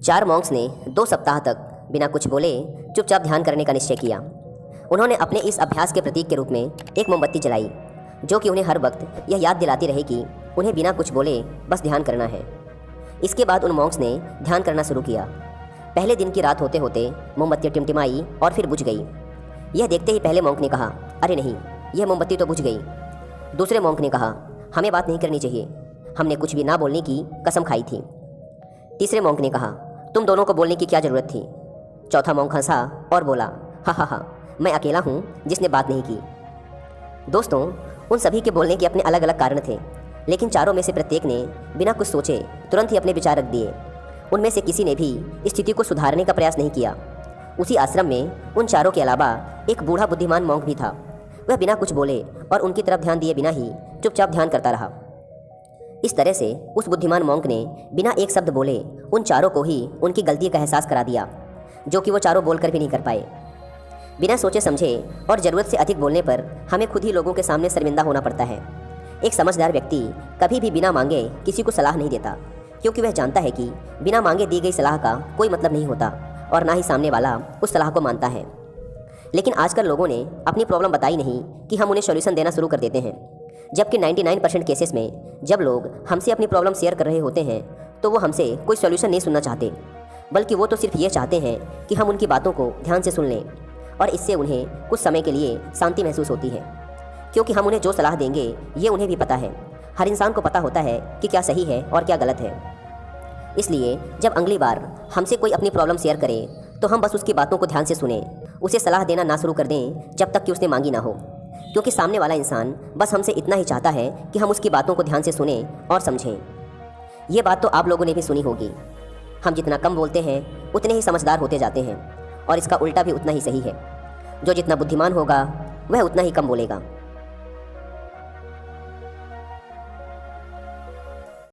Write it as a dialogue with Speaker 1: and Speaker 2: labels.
Speaker 1: 4 Monks ने 2 सप्ताह तक बिना कुछ बोले चुपचाप ध्यान करने का निश्चय किया। उन्होंने अपने इस अभ्यास के प्रतीक के रूप में एक मोमबत्ती जलाई, जो कि उन्हें हर वक्त यह याद दिलाती रहे कि उन्हें बिना कुछ बोले बस ध्यान करना है। इसके बाद उन मॉन्क्स ने ध्यान करना शुरू किया। पहले दिन की रात होते होते मोमबत्ती टिमटिमाई और फिर बुझ गई। यह देखते ही पहले मॉन्क ने कहा, अरे नहीं, यह मोमबत्ती तो बुझ गई। दूसरे मॉन्क ने कहा, हमें बात नहीं करनी चाहिए, हमने कुछ भी ना बोलने की कसम खाई थी। तीसरे मॉन्क ने कहा, तुम दोनों को बोलने की क्या ज़रूरत थी। चौथा मॉन्क हंसा और बोला, हा हा हा, मैं अकेला हूँ जिसने बात नहीं की। दोस्तों, उन सभी के बोलने के अपने अलग अलग कारण थे, लेकिन चारों में से प्रत्येक ने बिना कुछ सोचे तुरंत ही अपने विचार रख दिए। उनमें से किसी ने भी स्थिति को सुधारने का प्रयास नहीं किया। उसी आश्रम में उन चारों के अलावा एक बूढ़ा बुद्धिमान मॉन्क भी था। वह बिना कुछ बोले और उनकी तरफ ध्यान दिए बिना ही चुपचाप ध्यान करता रहा। इस तरह से उस बुद्धिमान मॉन्क ने बिना एक शब्द बोले उन चारों को ही उनकी गलती का एहसास करा दिया, जो कि वो चारों बोलकर भी नहीं कर पाए। बिना सोचे समझे और ज़रूरत से अधिक बोलने पर हमें खुद ही लोगों के सामने शर्मिंदा होना पड़ता है। एक समझदार व्यक्ति कभी भी बिना मांगे किसी को सलाह नहीं देता, क्योंकि वह जानता है कि बिना मांगे दी गई सलाह का कोई मतलब नहीं होता और ना ही सामने वाला उस सलाह को मानता है। लेकिन आजकल लोगों ने अपनी प्रॉब्लम बताई नहीं कि हम उन्हें सॉल्यूशन देना शुरू कर देते हैं, जबकि 99% केसेस में जब लोग हमसे अपनी प्रॉब्लम शेयर कर रहे होते हैं तो वो हमसे कोई सॉल्यूशन नहीं सुनना चाहते, बल्कि वो तो सिर्फ ये चाहते हैं कि हम उनकी बातों को ध्यान से सुन लें, और इससे उन्हें कुछ समय के लिए शांति महसूस होती है। क्योंकि हम उन्हें जो सलाह देंगे ये उन्हें भी पता है। हर इंसान को पता होता है कि क्या सही है और क्या गलत है। इसलिए जब अगली बार हमसे कोई अपनी प्रॉब्लम शेयर करे तो हम बस उसकी बातों को ध्यान से सुने, उसे सलाह देना ना शुरू कर दें जब तक कि उसने मांगी ना हो। क्योंकि सामने वाला इंसान बस हमसे इतना ही चाहता है कि हम उसकी बातों को ध्यान से सुने और समझें। ये बात तो आप लोगों ने भी सुनी होगी, हम जितना कम बोलते हैं उतने ही समझदार होते जाते हैं, और इसका उल्टा भी उतना ही सही है। जो जितना बुद्धिमान होगा वह उतना ही कम बोलेगा।